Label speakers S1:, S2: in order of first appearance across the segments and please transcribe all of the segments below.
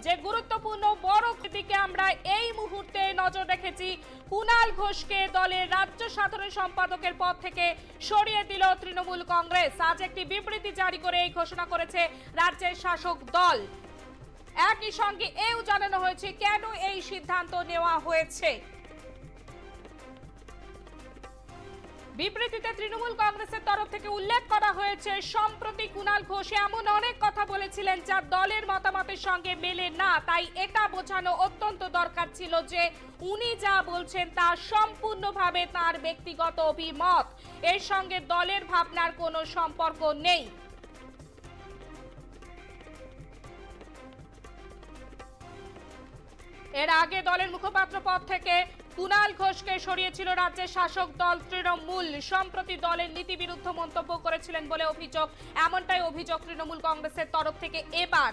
S1: যে গুরুত্বপূর্ণ বড় দিকে আমরা এই মুহূর্তে নজর রেখেছি। কুণাল ঘোষকে দলের রাজ্য সাধারণ সম্পাদকের পদ থেকে সরিয়ে দিল তৃণমূল কংগ্রেস। আজ একটি বিবৃতি জারি করে এই ঘোষণা করেছে রাজ্যের শাসক দল। একই সঙ্গে এও জানানো হয়েছে কেন এই সিদ্ধান্ত নেওয়া হয়েছে। বিবৃতিতে তৃণমূল কংগ্রেসের তরফ থেকে উল্লেখ করা হয়েছে, সম্প্রতি কুণাল ঘোষ এমন অনেক কথা বলেছিলেন যা দলের মতামতের সঙ্গে মেলে না, তাই এটা বোঝানো অত্যন্ত দরকার ছিল যে উনি যা বলছেন তা সম্পূর্ণভাবে তার ব্যক্তিগত অভিমত, এর সঙ্গে দলের ভাবনার কোনো সম্পর্ক নেই। এর আগে দলের মুখপাত্র পদ থেকে কুণাল ঘোষকে সরিয়েছিল রাজ্যের শাসক দল তৃণমূল। সম্প্রতি দলের নীতিবিরুদ্ধ মন্তব্য করেছিলেন বলে অভিযোগ, এমনটাই অভিযোগ তৃণমূল কংগ্রেসের তরফ থেকে। এবার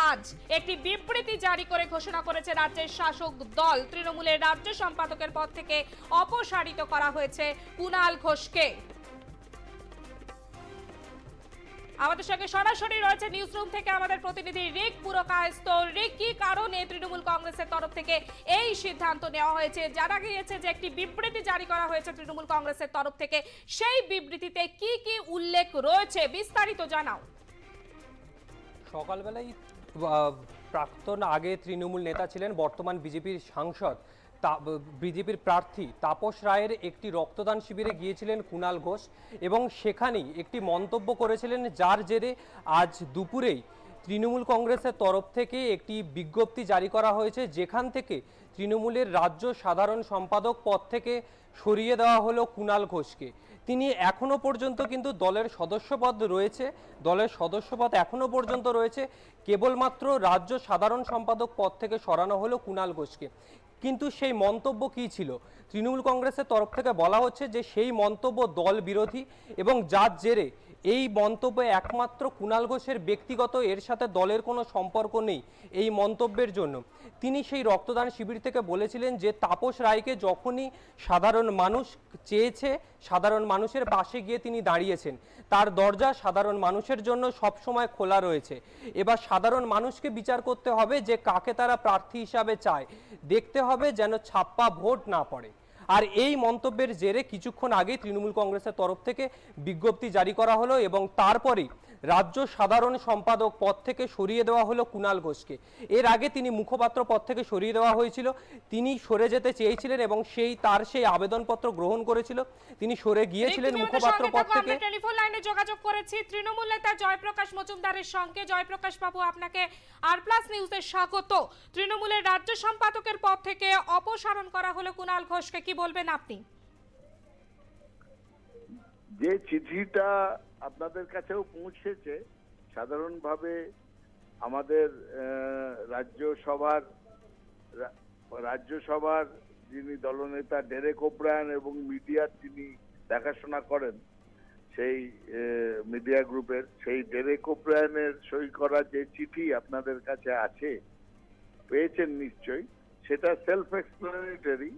S1: আজ একটি বিবৃতি জারি করে ঘোষণা করেছে রাজ্যের শাসক দল, তৃণমূলের রাজ্য সম্পাদকের পদ থেকে অপসারিত করা হয়েছে কুণাল ঘোষকে। আমাদের সঙ্গে সরাসরি রয়েছে নিউজ রুম থেকে আমাদের প্রতিনিধি রিক পুরকায়স্থ। রিক, কি কারণে তৃণমূল কংগ্রেসের তরফ থেকে এই সিদ্ধান্ত নেওয়া হয়েছে? জানা গিয়েছে যে একটি বিবৃতি জারি করা হয়েছে তৃণমূল কংগ্রেসের তরফ থেকে, সেই বিবৃতিতে কি কি উল্লেখ রয়েছে বিস্তারিত জানাও।
S2: সকালবেলায় প্রাক্তন আগে তৃণমূল নেতা ছিলেন, বর্তমান বিজেপির সাংসদ, বিজেপির প্রার্থী তাপস রায়ের একটি রক্তদান শিবিরে গিয়েছিলেন কুণাল ঘোষ এবং সেখানেই একটি মন্তব্য করেছিলেন, যার জেরে আজ দুপুরেই তৃণমূল কংগ্রেসের তরফ থেকে একটি বিজ্ঞপ্তি জারি করা হয়েছে, যেখান থেকে তৃণমূলের রাজ্য সাধারণ সম্পাদক পদ থেকে সরিয়ে দেওয়া হলো কুণাল ঘোষকে। তিনি এখনো পর্যন্ত কিন্তু দলের সদস্যপদ রয়েছে, দলের সদস্যপদ এখনো পর্যন্ত রয়েছে, কেবলমাত্র রাজ্য সাধারণ সম্পাদক পদ থেকে সরানো হলো কুণাল ঘোষকে। কিন্তু সেই মন্তব্য কি ছিল? তৃণমূল কংগ্রেসের তরফ থেকে বলা হচ্ছে যে সেই মন্তব্য দল বিরোধী এবং যার জেরে এই মন্তব্য একমাত্র কুণাল ঘোষের ব্যক্তিগত, এর সাথে দলের কোনো সম্পর্ক নেই। এই মন্তব্যের জন্য তিনি সেই রক্তদান শিবির থেকে বলেছিলেন যে তাপস রায়কে যখনই সাধারণ মানুষ চেয়েছে, সাধারণ মানুষের পাশে গিয়ে তিনি দাঁড়িয়েছেন, তার দরজা সাধারণ মানুষের জন্য সবসময় খোলা রয়েছে। এবার সাধারণ মানুষকে বিচার করতে হবে যে কাকে তারা প্রার্থী হিসাবে চায়, দেখতে হবে যেন ছাপ্পা ভোট না পড়ে। আর এই মন্তব্যের জেরে কিছুক্ষণ আগেই তৃণমূল কংগ্রেসের তরফ থেকে বিজ্ঞপ্তি জারি করা হলো এবং তারপরেই রাজ্য সাধারণ সম্পাদক পদ থেকে সরিয়ে দেওয়া হলো কুণাল ঘোষকে। এর আগে তিনি মুখপাত্র পদ থেকে সরিয়ে দেওয়া হয়েছিল, তিনি সরে যেতে চেয়েছিলেন এবং তার সেই আবেদনপত্র গ্রহণ করেছিল, তিনি সরে গিয়েছিলেন মুখপাত্র পদ থেকে।
S1: টেলিফোন লাইনে যোগাযোগ করেছি তৃণমূল নেতা জয়প্রকাশ মজুমদারের সঙ্গে। জয়প্রকাশ বাবু, আপনাকে আর প্লাস নিউজে স্বাগত। তৃণমূলের রাজ্য সম্পাদকের পদ থেকে অপসারণ করা হলো কুণাল ঘোষকে, কি বলবেন আপনি?
S3: যে চিঠিটা আপনাদের কাছেও পৌঁছেছে, সাধারণভাবে আমাদের রাজ্যসভার যিনি দলনেতা ডেরেক ওব্রায়ান এবং মিডিয়ার যিনি দেখাশোনা করেন সেই মিডিয়া গ্রুপের, সেই ডেরেক ওব্রায়ানের সই করা যে চিঠি আপনাদের কাছে আছে, পেয়েছেন নিশ্চয়ই, সেটা সেলফ এক্সপ্লেনেটরি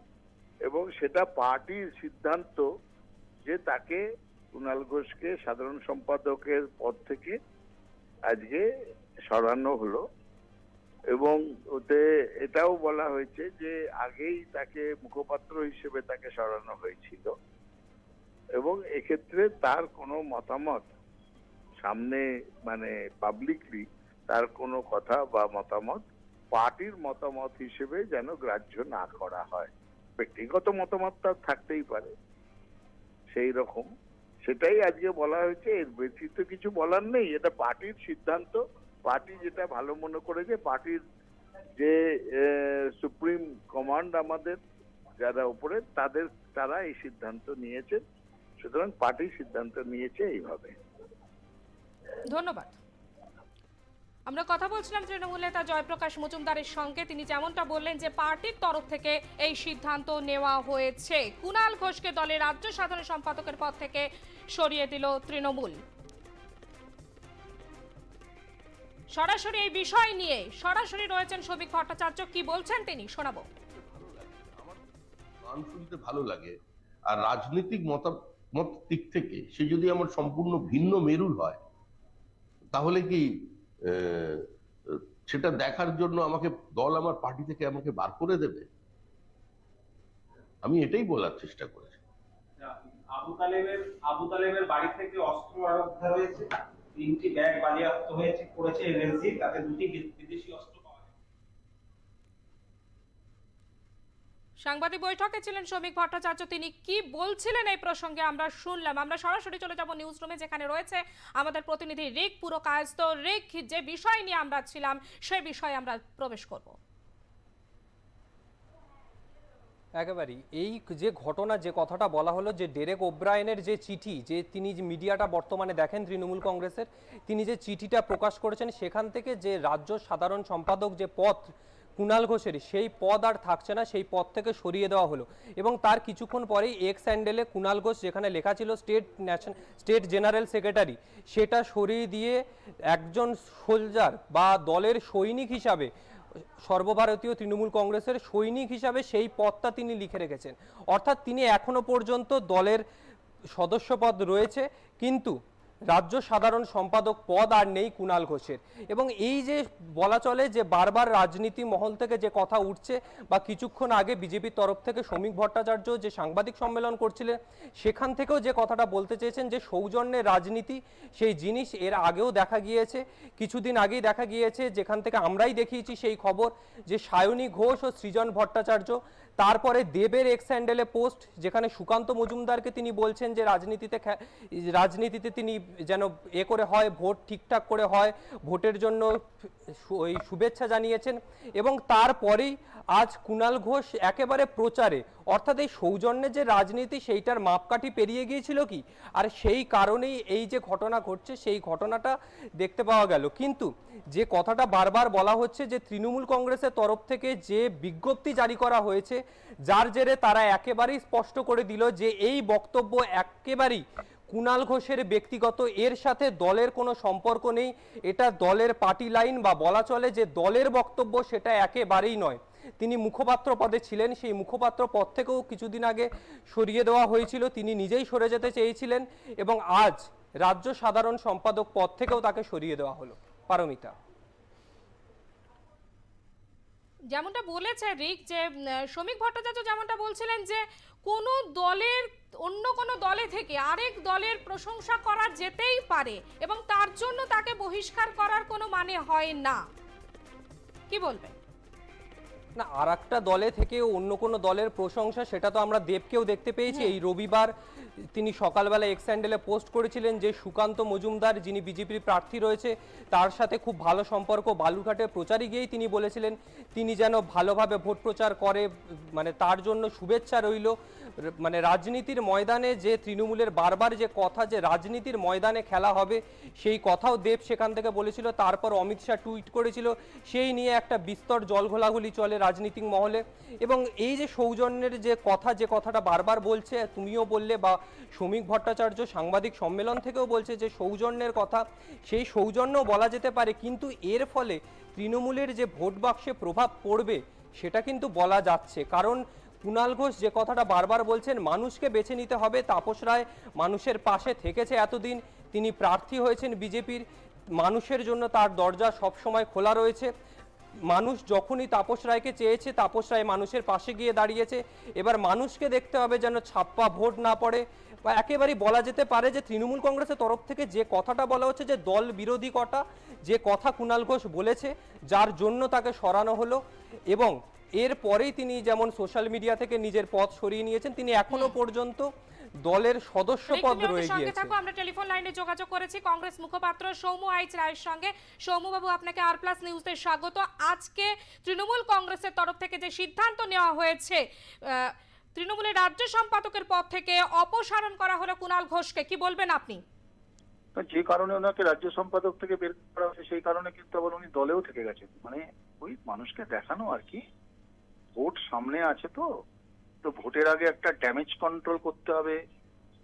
S3: এবং সেটা পার্টির সিদ্ধান্ত যে তাকে কুণাল ঘোষকে সাধারণ সম্পাদকের পদ থেকে আজকে সরানো হলো। এবং ওতে এটাও বলা হয়েছে যে আগেই তাকে মুখপাত্র হিসেবে তাকে সরানো হয়েছিল এবং এক্ষেত্রে তার কোনো মতামত সামনে মানে পাবলিকলি তার কোনো কথা বা মতামত পার্টির মতামত হিসেবে যেন গ্রাহ্য না করা হয়। ব্যক্তিগত মতামত তার থাকতেই পারে, সেই রকম সেটাই আজকে বলা হয়েছে। এর ব্যতীত কিছু বলার নেই, এটা পার্টির সিদ্ধান্ত। পার্টি যেটা ভালো মনে করেছে, পার্টির যে সুপ্রিম কমান্ড আমাদের যারা উপরে তারা এই সিদ্ধান্ত নিয়েছে, সুতরাং পার্টি সিদ্ধান্ত নিয়েছে এইভাবে।
S1: ধন্যবাদ। আমরা কথা বলছিলাম তৃণমূল নেতা জয়প্রকাশ মজুমদারের সঙ্গে। তিনি যেমনটা বললেন যে পার্টির তরফ থেকে এই সিদ্ধান্ত নেওয়া হয়েছে, কুণাল ঘোষকে দলের রাজ্য সাধারণ সম্পাদকের পদ থেকে সরিয়ে দিল তৃণমূল। সরাসরি এই বিষয় নিয়ে সরাসরি রয়েছেন সৌভিক ভট্টাচার্য, কি বলছেন তিনি শোনাবো।
S4: আমার গান শুনতে ভালো লাগে, আর রাজনৈতিক মতামত দিক থেকে সে যদি আমার সম্পূর্ণ ভিন্ন মেরুর হয়, তাহলে কি সেটা দেখার জন্য আমাকে দল আমার পার্টি থেকে আমাকে বার করে দেবে? আমি এটাই বলার চেষ্টা করেছি।
S5: আবু তালেবের বাড়ি থেকে অস্ত্র উদ্ধার হয়েছে, 3টি ব্যাগ বাজেয়াপ্ত হয়েছে করেছে এনএসজি, তাতে 2টি বিদেশি অস্ত্র পাওয়া গেছে।
S1: সাংবাদিক বৈঠকে ছিলেন শ্রমিক ভট্টাচার্য, তিনি কি বলছিলেন এই প্রসঙ্গে আমরা শুনলাম। আমরা সরাসরি চলে যাব নিউজ রুমে, যেখানে রয়েছে আমাদের প্রতিনিধি রিক পুরো কায়স্থ। রিক, যে বিষয় নিয়ে আমরা ছিলাম সেই বিষয়ে আমরা প্রবেশ করব।
S2: একেবারেই এই যে ঘটনা, যে কথাটা বলা হলো, যে ডেরেক ওব্রায়েনের যে চিঠি, যে তিনি যে মিডিয়াটা বর্তমানে দেখেন তৃণমূল কংগ্রেসের, তিনি যে চিঠিটা প্রকাশ করেছেন, সেখান থেকে যে রাজ্য সাধারণ সম্পাদক যে পদ কুণাল ঘোষের, সেই পদ আর থাকছে না, সেই পদ থেকে সরিয়ে দেওয়া হলো। এবং তার কিছুক্ষণ পরেই এক্স হ্যান্ডেলে কুণাল ঘোষ, যেখানে লেখা ছিল স্টেট জেনারেল সেক্রেটারি, সেটা সরিয়ে দিয়ে একজন সোলজার বা দলের সৈনিক হিসাবে, সর্বভারতীয় তৃণমূল কংগ্রেসের সৈনিক হিসাবে সেই পদটা তিনি লিখে রেখেছেন। অর্থাৎ তিনি এখনো পর্যন্ত দলের সদস্যপদ রয়েছে, কিন্তু রাজ্য সাধারণ সম্পাদক পদ আর নেই কুণাল ঘোষের। এবং এই যে বলা চলে যে বারবার রাজনীতি মহল থেকে যে কথা উঠছে, বা কিছুক্ষণ আগে বিজেপির তরফ থেকে শ্রমিক ভট্টাচার্য যে সাংবাদিক সম্মেলন করছিলেন, সেখান থেকেও যে কথাটা বলতে চেয়েছেন যে সৌজন্যের রাজনীতি, সেই জিনিস এর আগেও দেখা গিয়েছে, কিছুদিন আগেই দেখা গিয়েছে, যেখান থেকে আমরাই দেখিয়েছি সেই খবর, যে সায়নী ঘোষ ও সৃজন ভট্টাচার্য, তারপরে দেবের এক্স হ্যান্ডেলে পোস্ট, যেখানে সুকান্ত মজুমদারকে তিনি বলছেন যে রাজনীতিতে তিনি যেন করে হয়, ভোট ঠিকঠাক করে হয়, ভোটের জন্য ওই শুভেচ্ছা জানিয়েছেন। এবং তারপরেই আজ কুণাল ঘোষ একেবারে প্রচারে, অর্থাৎ এই সৌজন্যের যে রাজনীতি, সেইটার মাপকাঠি পেরিয়ে গিয়েছিল কি, আর সেই কারণেই এই যে ঘটনা ঘটছে, সেই ঘটনাটা দেখতে পাওয়া গেল। কিন্তু যে কথাটা বারবার বলা হচ্ছে, যে তৃণমূল কংগ্রেসের তরফ থেকে যে বিজ্ঞপ্তি জারি করা হয়েছে, যার জেরে তারা একেবারেই স্পষ্ট করে দিল যে এই বক্তব্য একেবারেই কুণাল ঘোষের ব্যক্তিগত, এর সাথে দলের কোনো সম্পর্ক নেই, এটা দলের পার্টি লাইন, বা বলা চলে যে দলের বক্তব্য, সেটা একেবারেই নয়। তিনি মুখপাত্র পদে ছিলেন, সেই মুখপাত্র পদ থেকেও কিছুদিন আগে সরিয়ে দেওয়া হয়েছিল, তিনি নিজেই সরে যেতে চেয়েছিলেন, এবং আজ রাজ্য সাধারণ সম্পাদক পদ থেকেও তাকে সরিয়ে দেওয়া হলো। পারমিতা,
S1: যেমনটা বলেছে রিক, যে শ্রমিক ভট্টাচার্য যেমনটা বলছিলেন যে কোনো দলের, অন্য কোনো দলে থেকে আরেক দলের প্রশংসা করা যেতেই পারে, এবং তার জন্য তাকে বহিষ্কার করার কোনো মানে হয় না। কি বলবেন?
S2: না, আর একটা দলে থেকে অন্য কোনো দলের প্রশংসা, সেটা তো আমরা দেবকেও দেখতে পেয়েছি। এই রবিবার তিনি সকালবেলা এক্স হ্যান্ডেলে পোস্ট করেছিলেন যে সুকান্ত মজুমদার, যিনি বিজেপির প্রার্থী রয়েছে, তার সাথে খুব ভালো সম্পর্ক। বালুরঘাটে প্রচারে গিয়েই তিনি বলেছিলেন তিনি যেন ভালোভাবে ভোট প্রচার করে, মানে তার জন্য শুভেচ্ছা রইল। মানে রাজনীতির ময়দানে যে তৃণমূলের বারবার যে কথা, যে রাজনীতির ময়দানে খেলা হবে, সেই কথাও দেব সেখান থেকে বলেছিল। তারপর অমিত শাহ টুইট করেছিল, সেই নিয়ে একটা বিস্তর জলঘোলাঘুলি চলে রাজনীতিক মহলে। এবং এই যে সৌজন্যের যে কথা, যে কথাটা বারবার বলছে, তুমিও বললে, বা শ্রমিক ভট্টাচার্য সাংবাদিক সম্মেলন থেকেও বলছে যে সৌজন্যের কথা, সেই সৌজন্য বলা যেতে পারে, কিন্তু এর ফলে তৃণমূলের যে ভোট বাক্সে প্রভাব পড়বে, সেটা কিন্তু বলা যাচ্ছে। কারণ কুণাল ঘোষ যে কথাটা বারবার বলছেন, মানুষকে বেছে নিতে হবে। তাপস রায় মানুষের পাশে থেকেছে এতদিন, তিনি প্রার্থী হয়েছেন বিজেপির, মানুষের জন্য তার দরজা সবসময় খোলা রয়েছে। মানুষ যখনই তাপস রায়কে চেয়েছে, তাপস রায় মানুষের পাশে গিয়ে দাঁড়িয়েছে। এবার মানুষকে দেখতে হবে যেন ছাপ্পা ভোট না পড়ে, বা একেবারেই বলা যেতে পারে যে তৃণমূল কংগ্রেসের তরফ থেকে যে কথাটা বলা হচ্ছে, যে দল বিরোধী কথা, যে কথা কুণাল ঘোষ বলেছে, যার জন্য তাকে সরানো হলো। এবং এরপরেই তিনি যেমন সোশ্যাল মিডিয়া থেকে নিজের পদ সরিয়ে নিয়েছেন, তিনি এখনো পর্যন্ত দলের সদস্য পদ রয়ে গিয়েছে।
S1: আমরা টেলিফোন লাইনে যোগাযোগ করেছি কংগ্রেস মুখপাত্র সৌম্য আইচ রায়ের সঙ্গে। সৌম্য বাবু, আপনাকে আর প্লাস নিউজে স্বাগত। আজকে তৃণমূল কংগ্রেসের তরফ থেকে যে সিদ্ধান্ত নেওয়া হয়েছে, তৃণমূলের রাজ্য সম্পাদকের পদ থেকে অপসারণ করা হলো কুণাল ঘোষকে, কি বলবেন আপনি?
S6: যে কারণে ওনাকে রাজ্য সম্পাদক থেকে বের করা হয়েছে, সেই কারণে কিন্তু আবার উনি দলেও থেকে গেছেন। মানে ওই মানুষকে দেখানো আর কি, ভোট সামনে আছে, তো ভোটের আগে একটা ড্যামেজ কন্ট্রোল করতে হবে।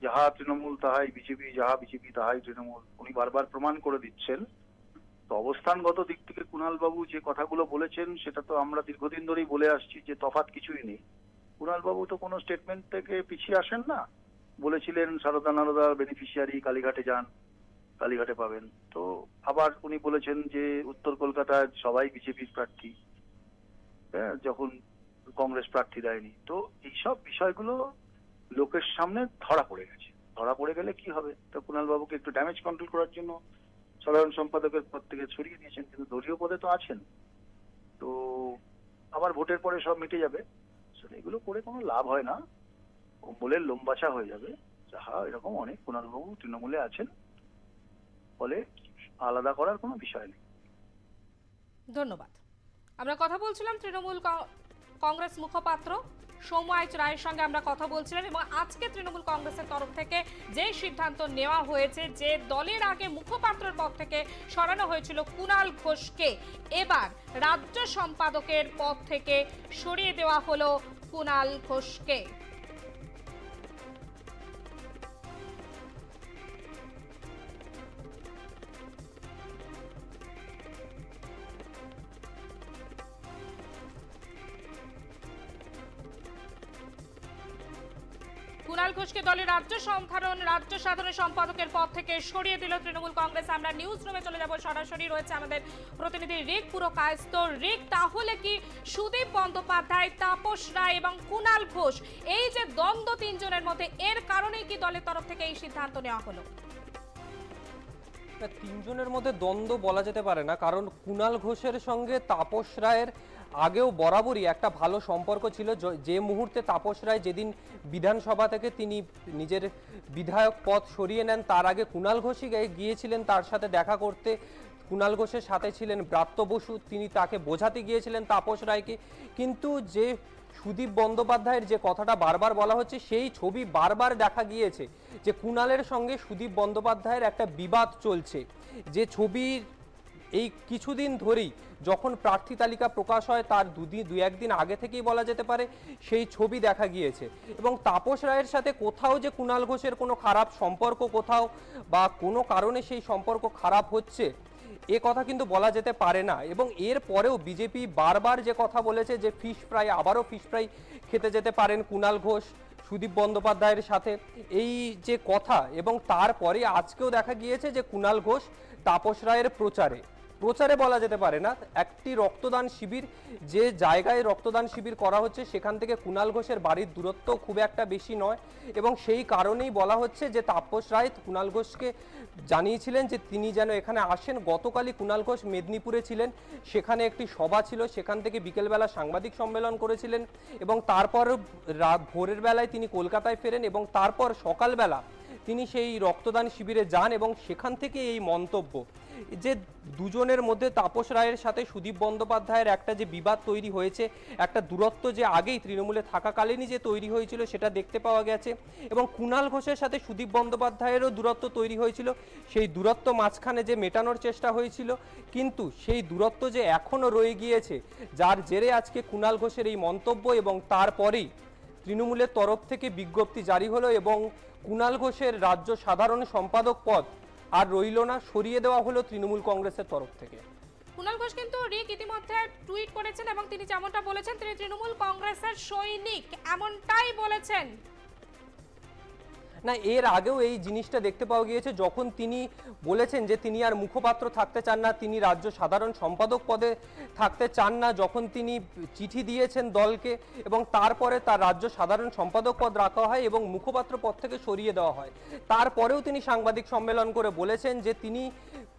S6: যাহা তৃণমূল তাহাই বিজেপি, যাহা বিজেপি তাহাই তৃণমূল, উনি বারবার প্রমাণ করে দিচ্ছেন। তো অবস্থানগত দিক থেকে কুণাল বাবু যে কথাগুলো বলেছেন, সেটা তো আমরা দীর্ঘদিন ধরেই বলে আসছি যে তফাৎ কিছুই নেই। কুণাল বাবু তো কোনো স্টেটমেন্ট থেকে পিছিয়ে আসেন না। বলেছিলেন সারদা নারদার বেনিফিশিয়ারি কালীঘাটে যান, কালীঘাটে পাবেন। তো আবার উনি বলেছেন যে উত্তর কলকাতায় সবাই বিজেপির প্রার্থী, হ্যাঁ, যখন কংগ্রেস প্রার্থী দেয়নি। তো এইসব বিষয়গুলো লোকের সামনে ধরা পড়ে গেছে। ধরা পড়ে গেলে কি হবে? তো কুণাল বাবুকে একটু ড্যামেজ কন্ট্রোল করার জন্য সাধারণ সম্পাদকের পদ থেকে ছড়িয়ে দিয়েছেন, কিন্তু দলীয় পদে তো আছেন। তো আবার ভোটের পরে সব মিটে যাবে, এগুলো করে কোনো লাভ হয় না, কম্বলের লোমবাছা হয়ে যাবে। যাহা এরকম অনেক কুণাল বাবু তৃণমূলে আছেন, ফলে আলাদা করার কোনো বিষয় নেই।
S1: ধন্যবাদ। আমরা কথা বলছিলাম তৃণমূল কংগ্রেস মুখপাত্র সৌম্য রায়ের সঙ্গে আমরা কথা বলছিলাম, এবং আজকে তৃণমূল কংগ্রেসের তরফ থেকে যে সিদ্ধান্ত নেওয়া হয়েছে যে দলের আগে মুখপাত্রের পদ থেকে সরানো হয়েছিল কুণাল ঘোষকে, এবার রাজ্য সম্পাদকের পদ থেকে সরিয়ে দেওয়া হলো কুণাল ঘোষকে। কুণাল ঘোষকে দলের রাজ্য সাধারণ সম্পাদকের পদ থেকে সরিয়ে দিল তৃণমূল কংগ্রেস। আমরা নিউজ রুমে চলে যাব, সরাসরি রয়েছে আমাদের প্রতিনিধি রিক পুরো কায়স্থ। রিক, তাহলে কি সুদীপ বন্দ্যোপাধ্যায়, তাপস রায় এবং কুণাল ঘোষ, এই যে দ্বন্দ্ব তিনজনের মধ্যে, এর কারণেই কি দলের তরফ থেকে এই সিদ্ধান্ত নেওয়া হলো?
S2: তিনজনের মধ্যে দ্বন্দ্ব বলা যেতে পারে না, কারণ কুণাল ঘোষের সঙ্গে তাপস রায়ের আগেও বরাবরই একটা ভালো সম্পর্ক ছিল। যে মুহূর্তে তাপস রায় যেদিন বিধানসভা থেকে তিনি নিজের বিধায়ক পদ সরিয়ে নেন, তার আগে কুণাল ঘোষই গিয়েছিলেন তার সাথে দেখা করতে। কুণাল ঘোষের সাথে ছিলেন ব্রাত্য বসু, তিনি তাকে বোঝাতে গিয়েছিলেন তাপস রায়কে। কিন্তু যে সুদীপ বন্দ্যোপাধ্যায়ের যে কথাটা বারবার বলা হচ্ছে, সেই ছবি বারবার দেখা গিয়েছে যে কুণালের সঙ্গে সুদীপ বন্দ্যোপাধ্যায়ের একটা বিবাদ চলছে, যে ছবির এই কিছুদিন ধরেই যখন প্রার্থী তালিকা প্রকাশ হয় তার দু একদিন আগে থেকেই বলা যেতে পারে সেই ছবি দেখা গিয়েছে। এবং তাপস রায়ের সাথে কোথাও যে কুণাল ঘোষের কোনো খারাপ সম্পর্ক কোথাও বা কোনো কারণে সেই সম্পর্ক খারাপ হচ্ছে, এ কথা কিন্তু বলা যেতে পারে না। এবং এর পরেও বিজেপি বারবার যে কথা বলেছে যে ফিশ ফ্রাই, আবারও ফিশ ফ্রাই খেতে যেতে পারেন কুণাল ঘোষ সুদীপ বন্দ্যোপাধ্যায়ের সাথে, এই যে কথা। এবং তারপরে আজকেও দেখা গিয়েছে যে কুণাল ঘোষ তাপস রায়ের প্রচারে বলা যেতে পারে না, একটি রক্তদান শিবির, যে জায়গায় রক্তদান শিবির করা হচ্ছে সেখান থেকে কুণাল ঘোষের বাড়ির দূরত্ব খুব একটা বেশি নয়। এবং সেই কারণেই বলা হচ্ছে যে তাপস রায় কুণাল ঘোষকে জানিয়েছিলেন যে তিনি যেন এখানে আসেন। গতকালই কুণাল ঘোষ মেদিনীপুরে ছিলেন, সেখানে একটি সভা ছিল, সেখান থেকে বিকেলবেলা সাংবাদিক সম্মেলন করেছিলেন এবং তারপর ভোরের বেলায় তিনি কলকাতায় ফেরেন এবং তারপর সকালবেলা তিনি সেই রক্তদান শিবিরে যান। এবং সেখান থেকে এই মন্তব্য যে দুজনের মধ্যে তাপস রায়ের সাথে সুদীপ বন্দ্যোপাধ্যায়ের একটা যে বিবাদ তৈরি হয়েছে, একটা দূরত্ব যে আগেই তৃণমূলে থাকাকালীনই যে তৈরি হয়েছিল সেটা দেখতে পাওয়া গেছে। এবং কুণাল ঘোষের সাথে সুদীপ বন্দ্যোপাধ্যায়েরও দূরত্ব তৈরি হয়েছিল, সেই দূরত্ব মাঝখানে যে মেটানোর চেষ্টা হয়েছিল, কিন্তু সেই দূরত্ব যে এখনও রয়ে গিয়েছে, যার জেরে আজকে কুণাল ঘোষের এই মন্তব্য। এবং তারপরেই তৃণমূলের তরফ থেকে বিজ্ঞপ্তি জারি হলো এবং কুণাল ঘোষের রাজ্য সাধারণ সম্পাদক পদ আর রইল না, সরিয়ে দেওয়া হলো তৃণমূল কংগ্রেসের তরফ থেকে।
S1: কুণাল ঘোষ কিন্তু রিক ইতিমধ্যে টুইট করেছেন এবং তিনি যেমনটা বলেছেন তিনি তৃণমূল কংগ্রেসের সৈনিক, এমনটাই বলেছেন।
S2: না, এর আগেও এই জিনিসটা দেখতে পাওয়া গিয়েছে, যখন তিনি বলেছেন যে তিনি আর মুখপাত্র থাকতে চান না, তিনি রাজ্য সাধারণ সম্পাদক পদে থাকতে চান না, যখন তিনি চিঠি দিয়েছেন দলকে এবং তারপরে তার রাজ্য সাধারণ সম্পাদক পদ রাখা হয় এবং মুখপাত্র পদ থেকে সরিয়ে দেওয়া হয়, তারপরেও তিনি সাংবাদিক সম্মেলন করে বলেছেন যে তিনি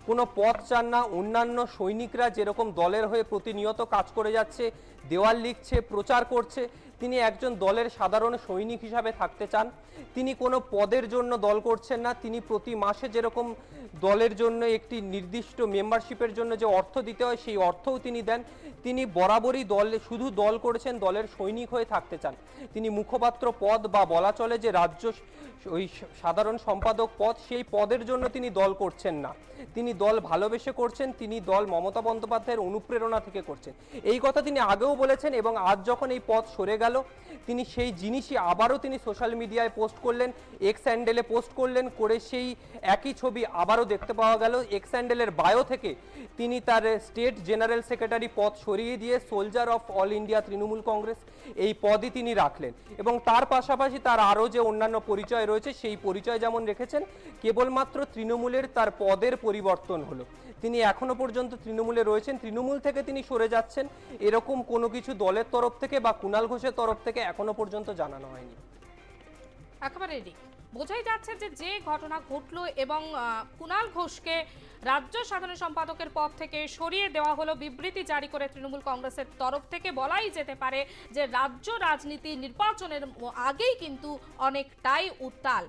S2: কোনো পদ চান না। অন্যান্য সৈনিকরা যেরকম দলের হয়ে প্রতিনিয়ত কাজ করে যাচ্ছে, দেওয়াল লিখছে, প্রচার করছে, তিনি একজন দলের সাধারণ সৈনিক হিসাবে থাকতে চান। তিনি কোনো পদের জন্য দল করছেন না, তিনি প্রতি মাসে যেরকম দলের জন্য একটি নির্দিষ্ট মেম্বারশিপের জন্য যে অর্থ দিতে হয় সেই অর্থও তিনি দেন। তিনি বরাবরই শুধু দল করেছেন, দলের সৈনিক হয়ে থাকতে চান। তিনি মুখপাত্র পদ বা বলা চলে যে রাজ্য ওই সাধারণ সম্পাদক পদ, সেই পদের জন্য তিনি দল করছেন না, তিনি দল ভালোবেসে করছেন, তিনি দল মমতা বন্দ্যোপাধ্যায়ের অনুপ্রেরণা থেকে করছেন। এই কথা তিনি আগেও বলেছেন এবং আজ যখন এই পদ সরে গেল তিনি সেই জিনিসই আবারও তিনি সোশ্যাল মিডিয়ায় পোস্ট করলেন, এক্স হ্যান্ডেলে পোস্ট করলেন, করে সেই একই ছবি আবারও দেখতে পাওয়া গেল। এক্স হ্যান্ডেলের বায়ো থেকে তিনি তার স্টেট জেনারেল সেক্রেটারি পদ সরিয়ে দিয়ে soldier of all India Trinamool Congress এই পদই তিনি রাখলেন। এবং তার পাশাপাশি তার আরও যে অন্যান্য পরিচয় রয়েছে সেই পরিচয় যেমন রেখেছেন, কেবলমাত্র তৃণমূলের তার পদের পরিবর্তন পরিবর্তন হলো, তিনি এখনো পর্যন্ত তৃণমূলে রয়েছেন, তৃণমূল থেকে তিনি সরে যাচ্ছেন, এরকম কোনো কিছু দলের তরফ থেকে বা কুণাল ঘোষের তরফ থেকে এখনো পর্যন্ত জানানো হয়নি।
S1: একেবারে বোঝাই যাচ্ছে যে ঘটনা ঘটলো এবং কুণাল ঘোষকে রাজ্য সাধারণ সম্পাদকের পদ থেকে সরিয়ে দেওয়া হলো, বিবৃতি জারি করে তৃণমূল কংগ্রেসের তরফ থেকে বলাই যেতে পারে যে রাজ্য রাজনীতি নির্বাচনের আগেই কিন্তু অনেকটাই উত্তাল।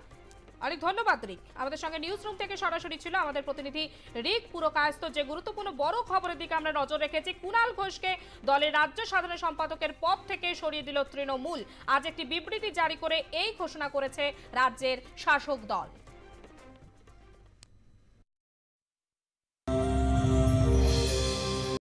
S1: অনেক ধন্যবাদ রিক। আমাদের সঙ্গে নিউজ রুম থেকে সরাসরি ছিল আমাদের প্রতিনিধি রিক পুরকায়স্থ। যে গুরুত্বপূর্ণ বড় খবরের দিকে আমরা নজর রেখেছি, কুণাল ঘোষকে দলের রাজ্য সাধারণ সম্পাদকের পদ থেকে সরিয়ে দিল তৃণমূল। আজ একটি বিবৃতি জারি করে এই ঘোষণা করেছে রাজ্যের শাসক দল।